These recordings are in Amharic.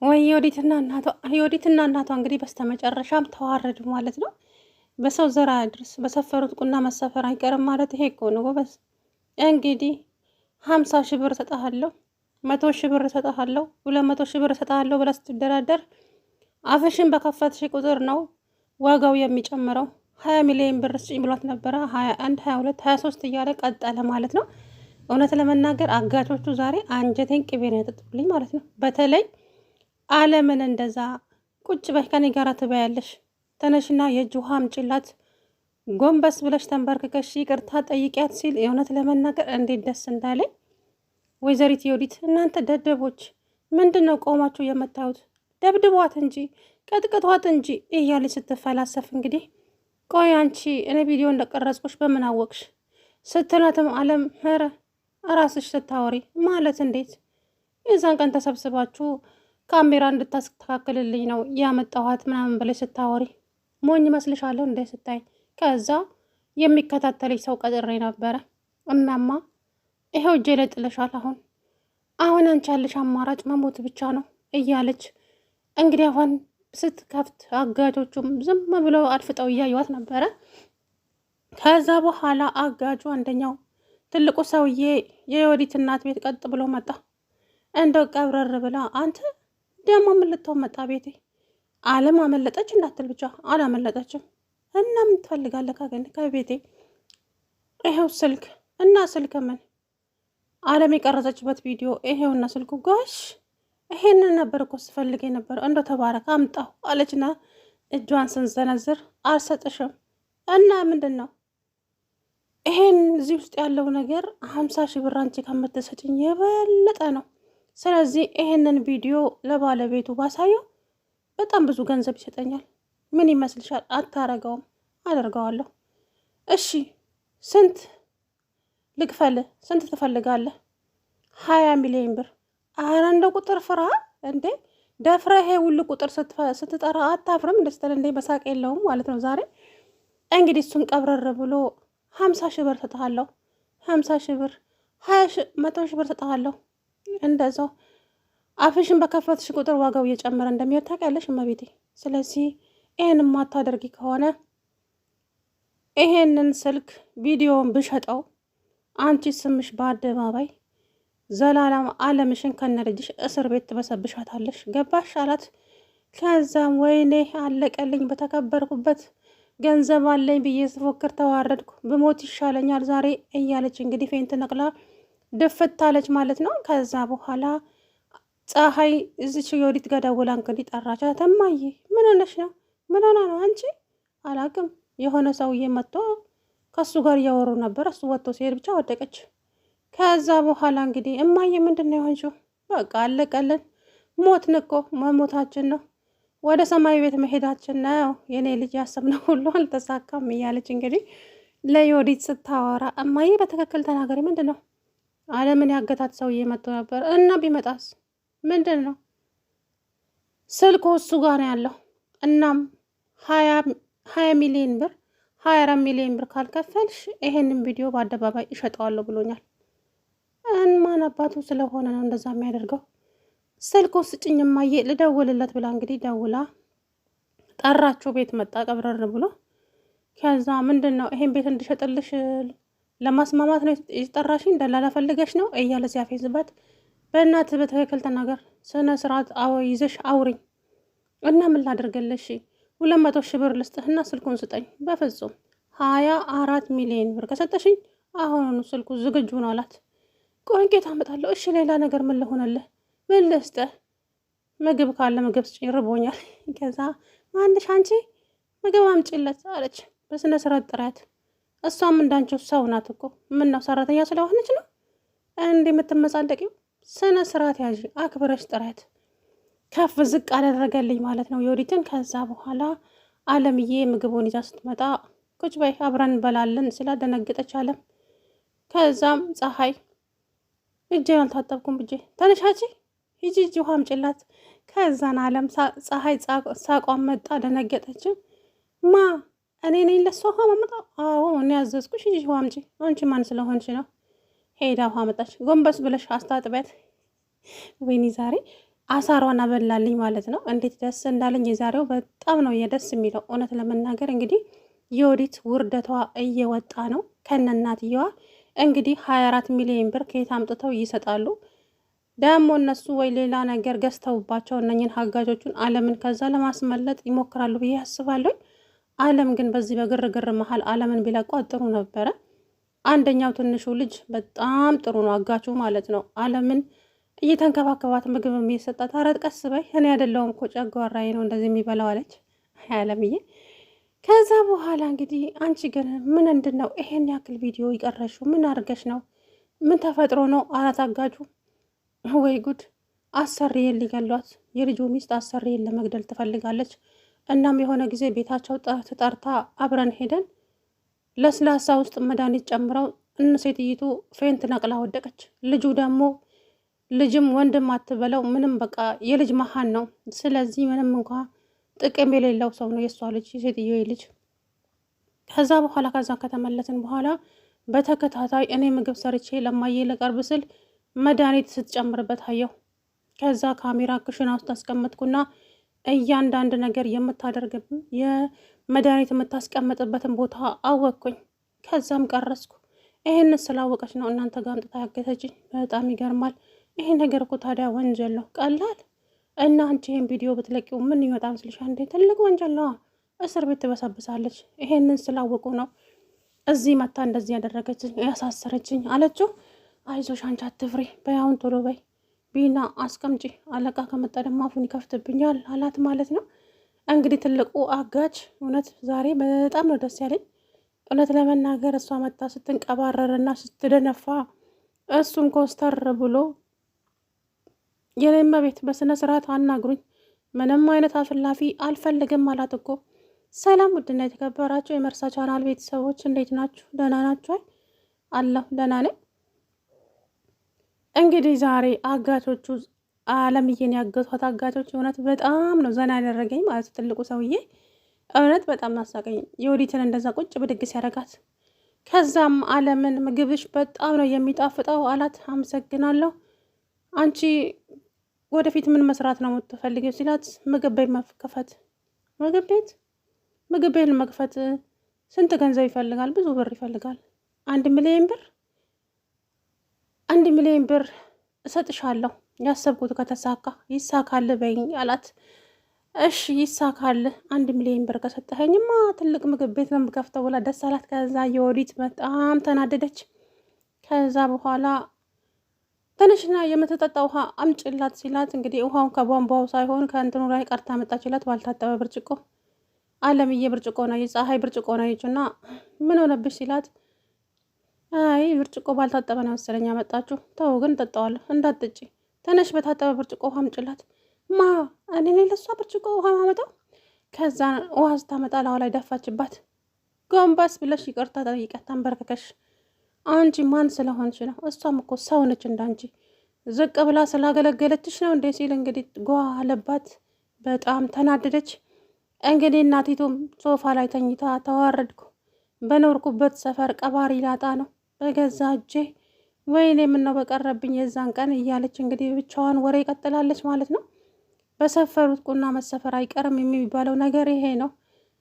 ወይ የወዲትና እናቷ እንግዲህ በስተመጨረሻም ተዋረዱ ማለት ነው። በሰው ዘር አያድርስ በሰፈሩት ቁና መሰፈር አይቀርም ማለት ይሄ እኮ ነው ጎበዝ። እንግዲህ 50 ሺህ ብር እሰጥሃለሁ፣ 100 ሺህ ብር እሰጥሃለሁ፣ 200 ሺህ ብር እሰጥሃለሁ ብለህ ስትደራደር አፍሽን በከፈትሽ ቁጥር ነው ዋጋው የሚጨምረው። 20 ሚሊዮን ብር ስጭኝ ብሏት ነበረ። 21 22 23 እያለ ቀጠለ ማለት ነው። እውነት ለመናገር አጋቾቹ ዛሬ አንጀቴን ቅቤ ነው ያጠጡልኝ ማለት ነው። በተለይ አለምን እንደዛ ቁጭ በይ ከኔ ጋር ትበያለሽ፣ ተነሽና የእጅ ውሃ አምጪላት፣ ጎንበስ ብለሽ ተንበርክከሽ ይቅርታ ጠይቂያት ሲል የእውነት ለመናገር እንዴት ደስ እንዳለኝ። ወይዘሪት ዮዲት እናንተ ደደቦች ምንድን ነው ቆማችሁ የምታዩት? ደብድቧት እንጂ ቀጥቅጧት እንጂ እያለች ስትፈላሰፍ እንግዲህ ቆይ አንቺ እኔ ቪዲዮ እንደቀረጽኩሽ በምን አወቅሽ ስትላትም አለም ኧረ ራስሽ ስታወሪ ማለት እንዴት የዛን ቀን ተሰብስባችሁ ካሜራ እንድታስተካክልልኝ ነው ያመጣኋት ምናምን ብለሽ ስታወሪ ሞኝ መስልሻለሁ እንደ ስታይ። ከዛ የሚከታተልሽ ሰው ቀጥሬ ነበረ። እናማ ይኸው እጄ ላይ ጥለሻል። አሁን አንቺ ያለሽ አማራጭ መሞት ብቻ ነው እያለች እንግዲህ አሁን ስትከፍት አጋጆቹም ዝም ብለው አድፍጠው እያዩዋት ነበረ። ከዛ በኋላ አጋጁ አንደኛው ትልቁ ሰውዬ የዮዲት እናት ቤት ቀጥ ብሎ መጣ። እንደው ቀብረር ብላ አንተ ደግሞ ምን ልትሆን መጣ ቤቴ? አለም አመለጠች እንዳትል ብቻ አላመለጠችም። እና ምን ትፈልጋለህ ከቤቴ? ይሄው ስልክ እና ስልክ ምን አለም የቀረጸችበት ቪዲዮ ይሄውና ስልኩ። ጎሽ ይሄንን ነበር እኮ ስፈልግ የነበረው እንደው ተባረክ አምጣው አለችና እጇን ስንዘነዝር አልሰጥሽም። እና ምንድን ነው ይሄን እዚህ ውስጥ ያለው ነገር 50 ሺህ ብር አንቺ ከምትሰጭኝ የበለጠ ነው። ስለዚህ ይሄንን ቪዲዮ ለባለቤቱ ባሳየው በጣም ብዙ ገንዘብ ይሰጠኛል። ምን ይመስልሻል? አታረገውም? አደርገዋለሁ። እሺ ስንት ልክፈልህ? ስንት ትፈልጋለህ? 20 ሚሊዮን ብር። አረ እንደ ቁጥር ፍራ እንዴ! ደፍረ ይሄ ሁሉ ቁጥር ስትጠራ አታፍርም? ደስተል እንዴ መሳቅ የለውም ማለት ነው ዛሬ። እንግዲህ እሱም ቀብረር ብሎ 50 ሺህ ብር ሰጥሃለሁ፣ 50 ሺህ ብር፣ 100 ሺህ ብር ሰጥሃለሁ። እንደዛው አፍሽን በከፈትሽ ቁጥር ዋጋው እየጨመረ እንደሚሄድ ታውቂያለሽ እመቤቴ። ስለዚህ ይሄን ማታደርጊ ከሆነ ይሄንን ስልክ ቪዲዮውን ብሸጠው አንቺ ስምሽ በአደባባይ ዘላለም አለምሽን ከነልጅሽ እስር ቤት ትበሰብሻታለሽ። ገባሽ አላት። ከዛም ወይኔ አለቀልኝ፣ በተከበርኩበት ገንዘብ አለኝ ብዬ ስፎክር ተዋረድኩ፣ ብሞት ይሻለኛል ዛሬ እያለች እንግዲህ ፌንት ነቅላ ድፍት አለች ማለት ነው። ከዛ በኋላ ፀሐይ እዚች ዮዲት ጋር ደውላ እንግዲህ ጠራቻት። እማዬ ምን ሆነሽ ነው? ምን ሆና ነው? አንቺ አላቅም፣ የሆነ ሰውዬ መጥቶ ከሱ ጋር እያወሩ ነበር። እሱ ወጥቶ ሲሄድ ብቻ ወደቀች። ከዛ በኋላ እንግዲህ እማዬ ምንድን ነው የሆንሽው? በቃ አለቀልን፣ ሞትን እኮ መሞታችን ነው፣ ወደ ሰማይ ቤት መሄዳችን ነው። የኔ ልጅ ያሰብነው ሁሉ አልተሳካም እያለች እንግዲህ ለዮዲት ስታወራ እማዬ በትክክል ተናገሪ፣ ምንድን ነው? አለምን ያገታት ሰውዬ መጥቶ ነበር እና ቢመጣስ? ምንድን ነው? ስልኩ እሱ ጋር ነው ያለው። እናም 20 ሚሊዮን ብር 24 ሚሊዮን ብር ካልከፈልሽ ይሄንን ቪዲዮ በአደባባይ ይሸጠዋለሁ ብሎኛል። ማን አባቱ ስለሆነ ነው እንደዛ የሚያደርገው? ስልኩ ስጭኝ እማዬ ልደውልለት ብላ እንግዲህ ደውላ ጠራችሁ። ቤት መጣ ቀብረር ብሎ። ከዛ ምንድን ነው ይሄን ቤት እንድሸጥልሽ ለማስማማት ነው የጠራሽኝ? ደላላ ፈልገሽ ነው እያለ ሲያፌዝባት፣ በእናት በትክክል ተናገር፣ ስነ ስርዓት ይዘሽ አውሪኝ እና ምን ላድርግልሽ? 200 ሺህ ብር ልስጥህና ስልኩን ስጠኝ። በፍጹም 24 ሚሊዮን ብር ከሰጠሽኝ አሁኑኑ ስልኩ ዝግጁ ነው አላት። ቆይ እንዴት አመጣለሁ? እሺ ሌላ ነገር ምን ልሆንልህ? ምን ልስጥህ? ምግብ ካለ ምግብ ስጭኝ፣ ርቦኛል። ከዛ ማንሽ አንቺ ምግብ አምጪለት አለች። በስነ ስርዓት ጥራት። እሷም እንዳንቺው ሰው ናት እኮ። ምን ነው ሰራተኛ ስለሆነች ነው እንዴ የምትመጻደቂው? ስነ ስርዓት ያዥ፣ አክብረሽ ጥራት። ከፍ ዝቅ አደረገልኝ ማለት ነው ዮዲትን። ከዛ በኋላ አለምዬ ምግቡን ይዛ ስትመጣ ቁጭ በይ አብረን እንበላለን ስላደነገጠች አለም። ከዛም ፀሐይ እጄን አልታጠብኩም ብጄ ተነሻቺ ሂጂ እጅ ውሃ አምጪላት። ከዛን አለም ፀሐይ ሳቋን መጣ፣ ደነገጠች። ማ እኔ ነኝ ለሷ ውሃ ማመጣው? አዎ እኔ ያዘዝኩሽ፣ ሂጂ ውሃ አምጪ። አንቺ ማን ስለሆንሽ ነው? ሄዳ ውሃ መጣች። ጎንበስ ብለሽ አስታጥቢያት። ወይኔ ዛሬ አሳሯን አበላልኝ ማለት ነው። እንዴት ደስ እንዳለኝ የዛሬው በጣም ነው የደስ የሚለው። እውነት ለመናገር እንግዲህ የወዲት ውርደቷ እየወጣ ነው ከነናትየዋ። እንግዲህ 24 ሚሊዮን ብር ከየት አምጥተው ይሰጣሉ? ደግሞ እነሱ ወይ ሌላ ነገር ገዝተውባቸው እነኝን ሀጋጆቹን አለምን ከዛ ለማስመለጥ ይሞክራሉ ብዬ አስባለሁ። አለም ግን በዚህ በግርግር መሀል አለምን ቢለቋት ጥሩ ነበረ። አንደኛው ትንሹ ልጅ በጣም ጥሩ ነው፣ አጋቹ ማለት ነው። አለምን እየተንከባከባት ምግብ የሚሰጣት፣ ኧረ ቀስ በይ እኔ አይደለሁም እኮ ጨጓራዬ ነው እንደዚህ የሚበላው አለች አለምዬ። ከዛ በኋላ እንግዲህ አንቺ ግን ምንድን ነው ይሄን ያክል ቪዲዮ ይቀረሽው? ምን አድርገሽ ነው? ምን ተፈጥሮ ነው? አላት አጋጁ። ወይ ጉድ! አሰሪዬን ሊገሏት፣ የልጁ ሚስት አሰሪዬን ለመግደል ትፈልጋለች። እናም የሆነ ጊዜ ቤታቸው ተጠርታ አብረን ሄደን ለስላሳ ውስጥ መድኃኒት ጨምረው ሴትይቱ ፌንት ነቅላ ወደቀች። ልጁ ደግሞ ልጅም ወንድም አትበለው ምንም በቃ የልጅ መሀን ነው። ስለዚህ ምንም እንኳ ጥቅም የሌለው ሰው ነው የእሷ ልጅ የሴትዮ ልጅ። ከዛ በኋላ ከዛ ከተመለስን በኋላ በተከታታይ እኔ ምግብ ሰርቼ ለማዬ ለቀርብ ስል መድኃኒት ስትጨምርበት አየሁ። ከዛ ካሜራ ክሽና ውስጥ አስቀመጥኩና እያንዳንድ ነገር የምታደርግብን የመድኃኒት የምታስቀምጥበትን ቦታ አወቅኩኝ። ከዛም ቀረስኩ። ይህን ስላወቀች ነው እናንተ ጋር አምጥታ ያገተችኝ። በጣም ይገርማል። ይሄ ነገር እኮ ታዲያ ወንጀል ነው፣ ቀላል እና አንቺ ይህን ቪዲዮ ብትለቂው ምን ይወጣ ምስልሻ? እንዴ ትልቅ ወንጀል ነዋ። እስር ቤት ትበሰብሳለች። ይሄንን ስላወቁ ነው እዚህ መታ እንደዚህ ያደረገችኝ ያሳሰረችኝ አለችው። አይዞሽ አንቺ አትፍሪ፣ በያውን ቶሎ በይ ቢና አስቀምጪ፣ አለቃ ከመጣ ደግሞ አፉን ይከፍትብኛል አላት ማለት ነው። እንግዲህ ትልቁ አጋች እውነት ዛሬ በጣም ነው ደስ ያለኝ። እውነት ለመናገር እሷ መታ ስትንቀባረርና ስትደነፋ እሱም ኮስተር ብሎ የኔማ ቤት በስነ ስርዓት አናግሩኝ፣ ምንም አይነት አፍላፊ አልፈልግም አላት እኮ። ሰላም ውድና የተከበራችሁ የመርሳ ቻናል ቤተሰቦች እንዴት ናችሁ? ደህና ናችሁ? አለሁ ደህና ነኝ። እንግዲህ ዛሬ አጋቾቹ አለምዬን ያገቷት አጋቾች እውነት በጣም ነው ዘና ያደረገኝ ማለት ትልቁ ሰውዬ እውነት በጣም ናሳቀኝ። የወዲትን እንደዛ ቁጭ ብድግ ሲያደርጋት ከዛም አለምን ምግብሽ በጣም ነው የሚጣፍጠው አላት። አመሰግናለሁ። አንቺ ወደፊት ምን መስራት ነው የምትፈልጊው ሲላት ምግብ ቤት መክፈት። ምግብ ቤት መክፈት ስንት ገንዘብ ይፈልጋል? ብዙ ብር ይፈልጋል። 1 ሚሊዮን ብር 1 ሚሊዮን ብር እሰጥሻለሁ፣ ያሰብኩት ከተሳካ ይሳካል በይኝ አላት። እሺ ይሳካል፣ 1 ሚሊዮን ብር ከሰጠኸኝማ ትልቅ ምግብ ቤት ነው የምከፍተው ብላ ደስ አላት። ከዛ የወዲት በጣም ተናደደች። ከዛ በኋላ ትንሽና የምትጠጣ ውሃ አምጭላት ሲላት እንግዲህ ውሃውን ከቧንቧው ሳይሆን ከእንትኑ ላይ ቀርታ መጣችላት ባልታጠበ ብርጭቆ። አለምዬ ብርጭቆ ነው የፀሐይ ብርጭቆ ነው እና ምን ሆነብሽ ሲላት አይ ብርጭቆ ባልታጠበ ነው መሰለኝ ያመጣችሁ፣ ተው ግን ጠጣዋለሁ እንዳትጠጪ፣ ትንሽ በታጠበ ብርጭቆ ውሃ አምጭላት። ማ እኔ ለሷ ብርጭቆ ውሃ ማመጣው? ከዛ ውሃ ስታመጣ ላዋ ላይ ደፋችባት። ጎንበስ ብለሽ ይቅርታ ጠይቀት ተንበርከከሽ። አንቺ ማን ስለሆንሽ ነው? እሷም እኮ ሰው ነች እንዳንቺ፣ ዝቅ ብላ ስላገለገለችሽ ነው እንዴ ሲል እንግዲህ ጓ አለባት። በጣም ተናደደች። እንግዲህ እናቲቱም ሶፋ ላይ ተኝታ ተዋረድኩ፣ በኖርኩበት ሰፈር ቀባሪ ላጣ ነው በገዛ እጄ፣ ወይኔ ምነው በቀረብኝ የዛን ቀን እያለች እንግዲህ ብቻዋን ወሬ ይቀጥላለች ማለት ነው። በሰፈሩት ቁና መሰፈር አይቀርም የሚባለው ነገር ይሄ ነው።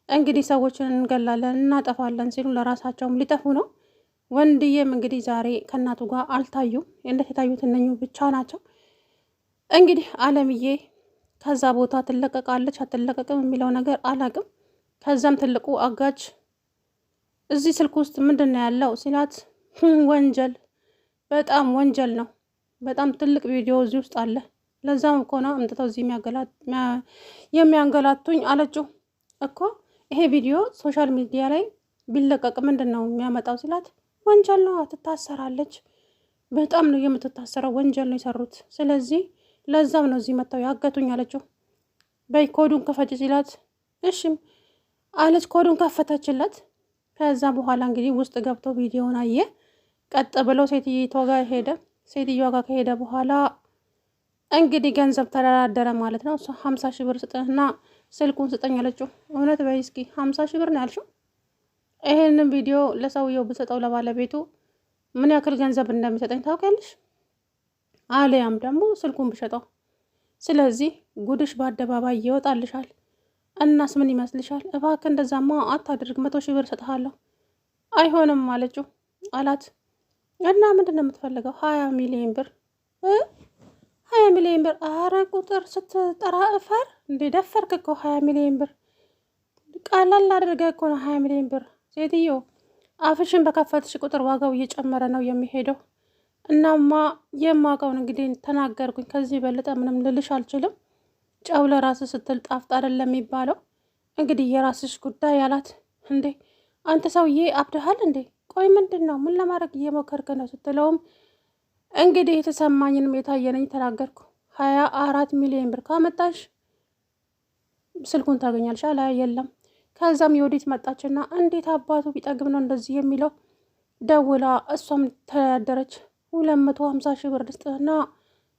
እንግዲህ ሰዎችን እንገላለን እናጠፋለን ሲሉ ለራሳቸውም ሊጠፉ ነው። ወንድዬም እንግዲህ ዛሬ ከእናቱ ጋር አልታዩም። እንዴት የታዩት እነኙ ብቻ ናቸው። እንግዲህ አለምዬ ከዛ ቦታ ትለቀቃለች አትለቀቅም የሚለው ነገር አላቅም። ከዛም ትልቁ አጋች እዚህ ስልክ ውስጥ ምንድን ነው ያለው ሲላት ወንጀል፣ በጣም ወንጀል ነው፣ በጣም ትልቅ ቪዲዮ እዚህ ውስጥ አለ፣ ለዛም እኮ ነው አምጥተው እዚህ የሚያንገላቱኝ አለችው። እኮ ይሄ ቪዲዮ ሶሻል ሚዲያ ላይ ቢለቀቅ ምንድን ነው የሚያመጣው ሲላት ወንጀል ነው፣ ትታሰራለች፣ በጣም ነው የምትታሰረው፣ ወንጀል ነው የሰሩት፣ ስለዚህ ለዛም ነው እዚህ መጥተው ያገቱኝ አለችው። በይ ኮዱን ክፈች ሲላት እሺም አለች። ኮዱን ከፈተችለት። ከዛ በኋላ እንግዲህ ውስጥ ገብቶ ቪዲዮውን አየ። ቀጥ ብሎ ሴትዮዋ ጋር ሄደ። ሴትዮዋ ጋር ከሄደ በኋላ እንግዲህ ገንዘብ ተደራደረ ማለት ነው። እሷ 50 ሺህ ብር ስጥህና ስልኩን ስጠኝ አለችው። እውነት በይ እስኪ 50 ሺህ ብር ነው ያልሽው? ይሄንን ቪዲዮ ለሰውየው ብሰጠው ለባለቤቱ ምን ያክል ገንዘብ እንደሚሰጠኝ ታውቂያለሽ? አለያም ደግሞ ስልኩን ብሸጠው ስለዚህ ጉድሽ በአደባባይ ይወጣልሻል። እናስ ምን ይመስልሻል? እባክህ እንደዛማ አታድርግ፣ 100,000 ብር እሰጥሃለሁ። አይሆንም አለችው አላት። እና ምንድን ነው የምትፈልገው? 20 ሚሊዮን ብር 20 ሚሊዮን ብር። አረ ቁጥር ስትጠራ እፈር እንዴ! ደፈርክ እኮ 20 ሚሊዮን ብር። ቀላል አድርገህ እኮ ነው 20 ሚሊዮን ብር። ሴትዮ አፍሽን በከፈትሽ ቁጥር ዋጋው እየጨመረ ነው የሚሄደው። እናማ የማውቀውን እንግዲህ ተናገርኩኝ። ከዚህ በለጠ ምንም ልልሽ አልችልም። ጨው ለራስህ ስትል ጣፍጥ አይደለም የሚባለው። እንግዲህ የራስሽ ጉዳይ አላት። እንዴ አንተ ሰውዬ አብደሃል እንዴ? ቆይ ምንድን ነው? ምን ለማድረግ እየሞከርክ ነው? ስትለውም እንግዲህ የተሰማኝንም የታየነኝ ተናገርኩ። 24 ሚሊዮን ብር ካመጣሽ ስልኩን ታገኛልሽ አለ። የለም። ከዛም የወዲት መጣችና እንዴት አባቱ ቢጠግብ ነው እንደዚህ የሚለው? ደውላ እሷም ተያደረች። 250,000 ብር ልስጥህና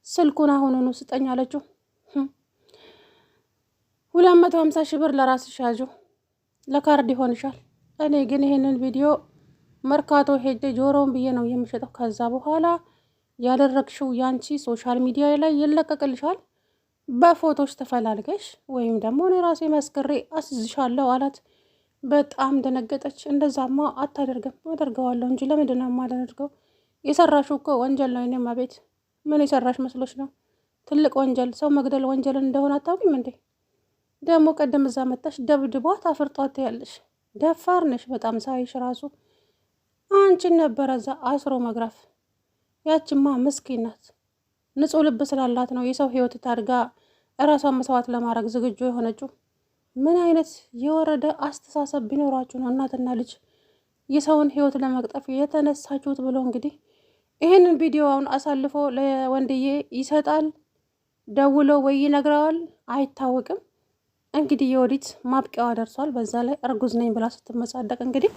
ስልኩን አሁኑኑ ስጠኝ አለችው። 250,000 ብር ለራስሽ ያዡ፣ ለካርድ ይሆንሻል። እኔ ግን ይሄንን ቪዲዮ መርካቶ ሄጄ ጆሮውን ብዬ ነው የምሸጠው። ከዛ በኋላ ያደረግሽው ያንቺ ሶሻል ሚዲያ ላይ ይለቀቅልሻል። በፎቶች ተፈላልገሽ ወይም ደግሞ እኔ ራሴ መስክሬ አስይዝሻለሁ አላት። በጣም ደነገጠች። እንደዛማ አታደርግም። አደርገዋለሁ እንጂ ለምንድን ነው የማላደርገው? የሰራሽው እኮ ወንጀል ነው። እኔማ ቤት ምን የሰራሽ መስሎች ነው? ትልቅ ወንጀል፣ ሰው መግደል ወንጀልን እንደሆነ አታውቂም እንዴ? ደግሞ ቀደም እዛ መጣሽ ደብድቧት አፍርጧት ያለሽ ደፋር ነሽ በጣም ሳይሽ ራሱ አንቺን ነበረ እዛ አስሮ መግረፍ። ያችማ ምስኪን ናት። ንጹሕ ልብ ስላላት ነው የሰው ህይወት ታድጋ እራሷን መስዋዕት ለማድረግ ዝግጁ የሆነችው። ምን አይነት የወረደ አስተሳሰብ ቢኖራችሁ ነው እናትና ልጅ የሰውን ህይወት ለመቅጠፍ የተነሳችሁት? ብሎ እንግዲህ ይህንን ቪዲዮውን አሳልፎ ለወንድዬ ይሰጣል። ደውሎ ወይ ይነግረዋል፣ አይታወቅም። እንግዲህ የወዲት ማብቂያዋ ደርሷል። በዛ ላይ እርጉዝ ነኝ ብላ ስትመጻደቅ እንግዲህ